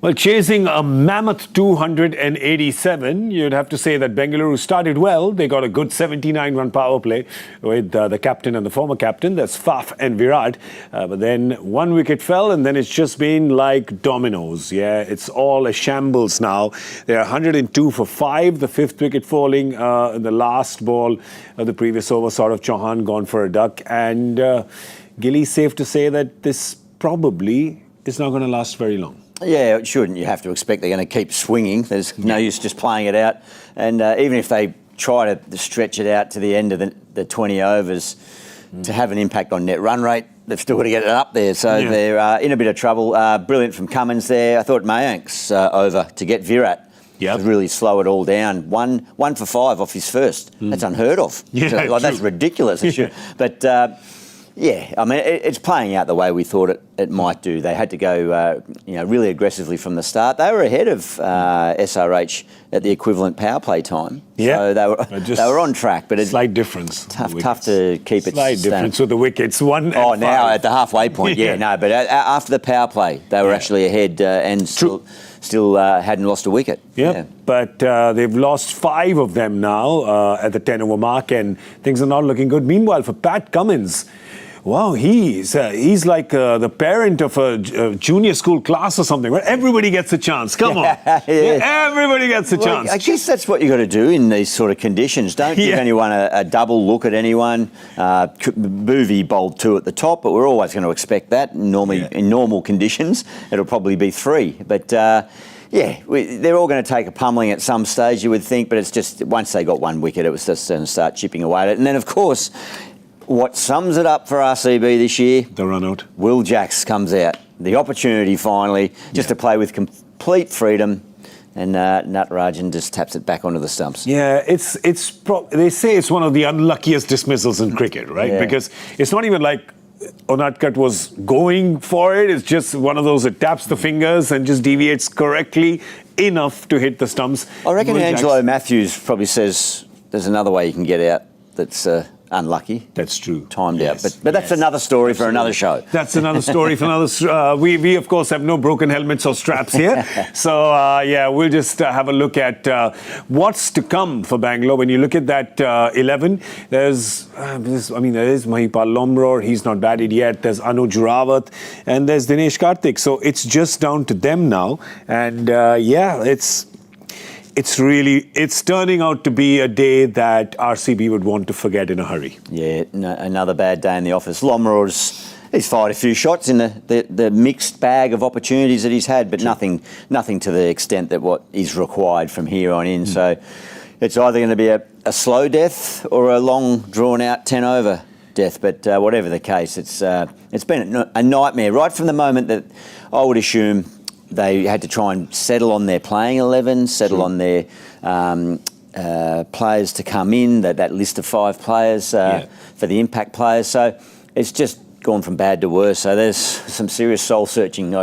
Well, chasing a mammoth 287, you'd have to say that Bengaluru started well. They got a good 79-run power play with the captain and the former captain. That's Faf and Virat. But then one wicket fell, and then it's just been like dominoes. Yeah, it's all a shambles now. They're 102 for 5. The fifth wicket falling in the last ball of the previous over. Saurav Chauhan gone for a duck. And Gilly, safe to say that this probably is not going to last very long. Yeah, it shouldn't. You have to expect they're going to keep swinging. There's no use just playing it out. And even if they try to stretch it out to the end of the 20 overs to have an impact on net run rate, they've still got to get it up there. So they're in a bit of trouble. Brilliant from Cummins there. I thought Mayank's over to get Virat. To really slow it all down. One for 5 off his first. That's unheard of. Yeah, that's ridiculous. But yeah, I mean, it's playing out the way we thought it might do. They had to go, really aggressively from the start. They were ahead of SRH at the equivalent power play time. Yeah, so they were on track, but it's slight difference. Tough to keep it. Slight difference with the wickets. Now at the halfway point. But after the power play, they were actually ahead and still hadn't lost a wicket. But they've lost 5 of them now at the 10-over mark, and things are not looking good. Meanwhile, for Pat Cummins, wow, he's like the parent of a junior school class or something, where everybody gets a chance. Come on. Everybody gets a chance. I guess that's what you got to do in these sort of conditions. Don't give anyone a double look at anyone. Boovie bowled 2 at the top, but we're always going to expect that. Normally, in normal conditions, it'll probably be 3. But they're all going to take a pummeling at some stage, you would think, but it's just once they got 1 wicket, it was just going to start chipping away at it. And then, of course, what sums it up for RCB this year? The run out. Will Jacks comes out. The opportunity finally, just to play with complete freedom, and Natarajan just taps it back onto the stumps. Yeah, they say it's one of the unluckiest dismissals in cricket, right? Yeah. Because it's not even like Onatkat was going for it. It's just one of those that taps the fingers and just deviates correctly enough to hit the stumps. I reckon Angelo Matthews probably says there's another way you can get out that's unlucky. That's true. Timed out. But that's another story for another show. That's another story for another... we, of course, have no broken helmets or straps here. So, we'll just have a look at what's to come for Bangalore. When you look at that 11, there is Mahipal Lomror. He's not batted yet. There's Anuj Rawat. And there's Dinesh Karthik. So, it's just down to them now. And, it's turning out to be a day that RCB would want to forget in a hurry. Yeah, another bad day in the office. He's fired a few shots in the mixed bag of opportunities that he's had, but nothing to the extent that what is required from here on in. So it's either going to be a slow death or a long, drawn-out 10-over death. But whatever the case, it's been a nightmare right from the moment that I would assume they had to try and settle on their playing 11, on their players to come in, that list of 5 players for the impact players. So it's just gone from bad to worse. So there's some serious soul searching.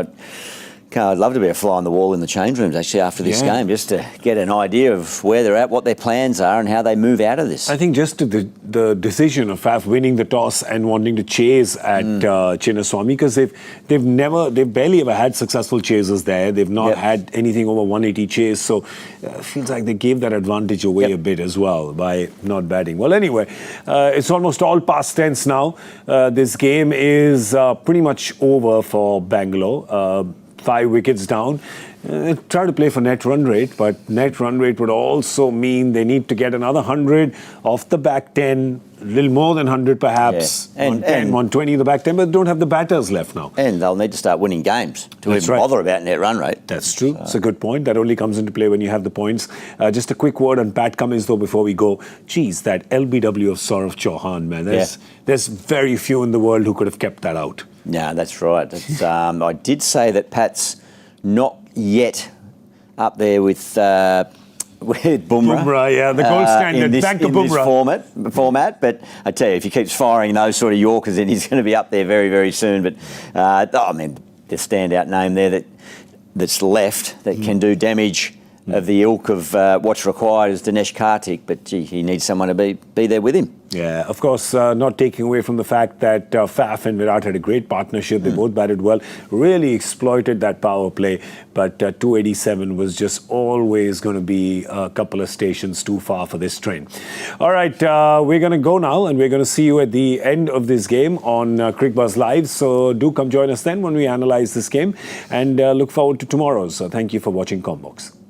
I'd love to be a fly on the wall in the change rooms, actually, after this game, just to get an idea of where they're at, what their plans are, and how they move out of this. I think just the decision of Faf winning the toss and wanting to chase at Chinnaswamy, because they've barely ever had successful chasers there. They've not had anything over 180 chase, so it feels like they gave that advantage away a bit as well by not batting. Well, anyway, it's almost all past tense now. This game is pretty much over for Bangalore. 5 wickets down. Try to play for net run rate, but net run rate would also mean they need to get another 100 off the back 10, a little more than 100 perhaps, 120 the back 10, but don't have the batters left now. And they'll need to start winning games to even bother about net run rate. That's true. It's a good point. That only comes into play when you have the points. Just a quick word on Pat Cummins, though, before we go. Geez, that LBW of Saurav Chauhan, man. There's very few in the world who could have kept that out. Yeah, that's right. I did say that Pat's not yet up there with Bumrah. Bumrah, the gold standard. In this format. But I tell you, if he keeps firing those sort of Yorkers in, he's going to be up there very, very soon. But, the standout name there that's left that can do damage of the ilk of what's required is Dinesh Karthik. But, gee, he needs someone to be there with him. Yeah, of course, not taking away from the fact that Faf and Virat had a great partnership. They both batted well, really exploited that power play. But 287 was just always going to be a couple of stations too far for this train. All right, we're going to go now, and we're going to see you at the end of this game on Cricbuzz Live. So do come join us then when we analyze this game, and look forward to tomorrow's. So thank you for watching Comm Box.